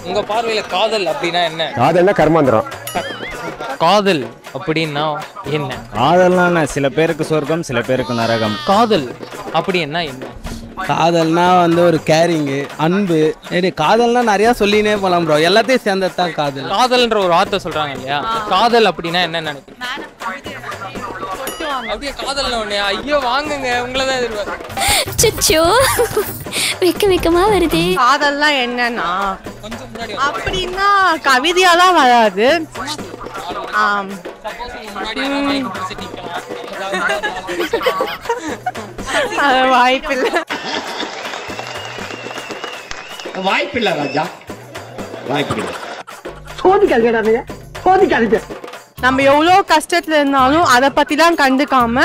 உங்க பார்வையில காதல் அப்படின்னா என்ன? காதல்னா கர்மாந்திரம். காதல் அப்படின்னா என்ன? காதல்னா சில பேருக்கு சொர்க்கம், சில பேருக்கு நரகம். காதல் அப்படின்னா என்ன? காதல்னா வந்து ஒரு கேரிங்கு, அன்பு. காதல்னா நிறையா சொல்லினே போகலாம் ப்ரோ. எல்லாத்தையும் சேர்ந்தது தான் காதல். காதல்ன்ற ஒரு வார்த்தை சொல்றாங்க இல்லையா, காதல் அப்படின்னா என்ன நினைக்கிறீங்க? அப்படியே காதல் ஒண்ணே ஐயோ வாங்குங்க உங்களை தான் எதிர்பார்க்க. சுச்சோ வெக்கமா வருது. காதல்லாம் என்னன்னா கொஞ்சம் முன்னாடி அப்படின்னா கவிதையாலாம் வராது. வாய்ப்பில்லை ராஜா, வாய்ப்பில்லை. நம்ம எவ்வளோ கஷ்டத்துல இருந்தாலும் அதை பத்தி தான் கண்டுக்காம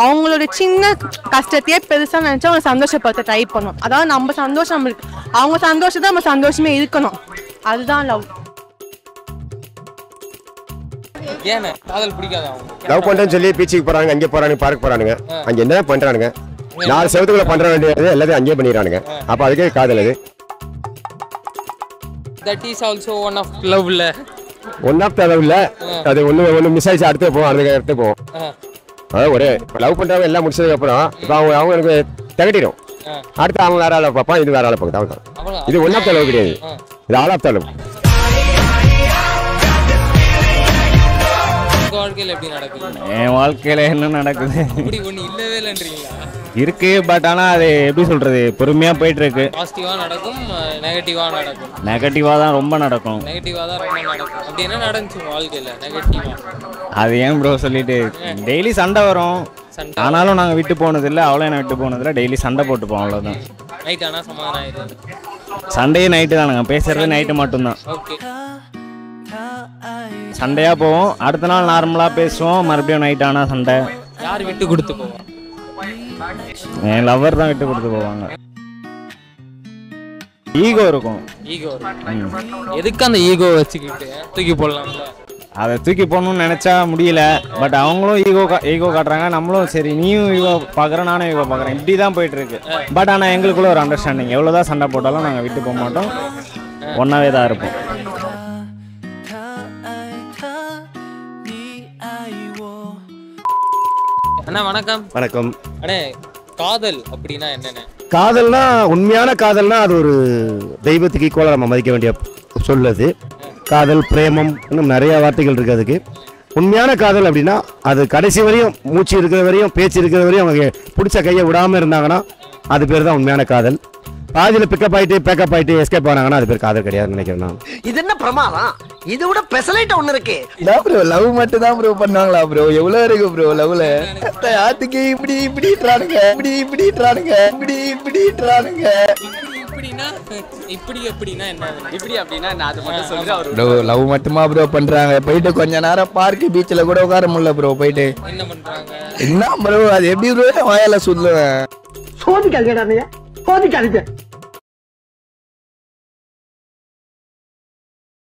அவங்களோட சின்ன கஷ்டத்தையே பெருசா நினைச்சு அவங்க சந்தோஷப்படுத்த ட்ரை பண்ணும். அதாவது நம்ம சந்தோஷம் நம்மளுக்கு, அவங்க சந்தோஷத்தை நம்ம சந்தோஷமே இருக்கணும். அதுதான் லவ். ஏன்னா காதல் பிடிக்காத அவங்க லவ் பண்றேன்னு சொல்லி பீச்சுக்கு போறாங்க, அங்கே போறாங்க, பார்க்க போறானுங்க, அங்க என்ன பண்றானுங்க, 4 செவத்துக்குள்ள பண்ற வேண்டியது எல்லாத்தையும் அங்கேயே பண்ணிடுறானுங்க. அப்ப அதுக்கே காதல் அது. That is also one of love ல. ஒன் ஆஃப் த லவ்ல அது ஒன்று மிஸ் ஆயிடுச்சு, அடுத்து போவோம், அடுத்து போவோம். அதாவது ஒரு லவ் பண்றவங்க எல்லாம் முடிச்சதுக்கு அப்புறம் இப்போ அவங்க எனக்கு திகட்டிடும். அடுத்து அவங்க வேற ஆளை பார்ப்பான், இது வேற ஆளை பார்க்குது. இது ஒன் ஆஃப் த லவ் கிடையாது, இது ஆல் ஆஃப் த லவ். வாழ்க்கையில் எப்படி நடக்குது? என் வாழ்க்கையில என்ன நடக்குது? இப்படி ஒண்ணு இல்லவே இல்லைன்றீங்களா? இருக்கு, பட் ஆனா அது எப்படி சொல்றது, பொறுமையா போயிட்டு இருக்கு. பாசிட்டிவா நடக்கும், நெகட்டிவா நடக்கும். நெகட்டிவா தான் ரொம்ப நடக்கும். நெகட்டிவா தான் ரொம்ப நடக்கும். அப்படி என்ன நடந்துச்சு வாழ்க்கையில நெகட்டிவா? அது ஏன் ப்ரோ சொல்லிட்டு, டெய்லி சண்டை வரும். ஆனாலும் நாங்க விட்டு போனது இல்லை, அவளும் என்ன விட்டு போனது இல்லை. டெய்லி சண்டை போட்டுப்போம், அவ்வளவுதான். நைட் ஆனா சமாதானம் ஆயிடுது. சண்டையே நைட்டு தான், நாங்கள் பேசுறது நைட்டு மட்டும்தான். ஓகே, சண்டையா போவோம், அடுத்த நாள் நார்மலா பேசுவோம், மறுபடியும் நைட் ஆனா சண்டை. யார் விட்டு கொடுத்து போவா? என் லவர் தான் விட்டு கொடுத்து போவாங்க. ஈகோ இருக்கும். ஈகோ? எதுக்கு அந்த ஈகோ வச்சுக்கிட்டு தூக்கி போடலாம்ல? அதை தூக்கி போடணும்னு நினைச்சா முடியல. பட் அவங்களும் ஈகோ காட்டுறாங்க, நம்மளும் சரி நீயும் ஈகோ பார்க்குறேன், நானும் ஈகோ பார்க்குறேன், இப்படி தான் போயிட்டு இருக்கு. பட் ஆனால் எங்களுக்குள்ள ஒரு அண்டர்ஸ்டாண்டிங், எவ்வளோதான் சண்டை போட்டாலும் நாங்கள் விட்டு போக மாட்டோம், ஒன்றாவே தான் இருப்போம். அண்ணா வணக்கம். வணக்கம் அண்ணே, காதல் அப்படின்னா என்னென்ன? காதல்னா உண்மையான காதல்னா அது ஒரு தெய்வத்துக்கு ஈக்குவலாக நம்ம மதிக்க வேண்டிய சொல்லுது. காதல், பிரேமம், இன்னும் நிறைய வார்த்தைகள் இருக்குது அதுக்கு. உண்மையான காதல் அப்படின்னா அது கடைசி வரையும், மூச்சு இருக்கிற வரையும், பேச்சு இருக்கிற வரையும் அவங்க பிடிச்ச கையை விடாமல் இருந்தாங்கன்னா அது பேர் தான் உண்மையான காதல். பாதியில் பிக்கப் ஆகிட்டு பேக்கப் ஆகிட்டு எஸ்கேப் ஆனாங்கன்னா அது பேர் காதல் கிடையாதுன்னு நினைக்கிறேன் நான். இது என்ன பிரமாதம், இது விட பெசலைட் ஒண்ணு இருக்கு. ப்ரோ லவ் மட்டும் தான் ப்ரோ பண்ணுவாங்களா ப்ரோ? எவ்வளோ இருக்கு ப்ரோ லவ்ல? யாத்துக்கு இப்படின்றானுங்க. இப்படி அப்படின்னா என்ன? இப்படி அப்படின்னா நான் அது மட்டும் சொல்றேன். ப்ரோ லவ் மட்டுமா ப்ரோ பண்றாங்க? போயிட்டு கொஞ்ச நேரம் பார்க்கு பீச்சில் கூட உட்கார முடியல ப்ரோ. போயிட்டு என்ன பண்றாங்க? என்ன ப்ரோ அது எப்படி ப்ரோ வாயால சொல்லுவேன்? சோதிக்காதீங்க.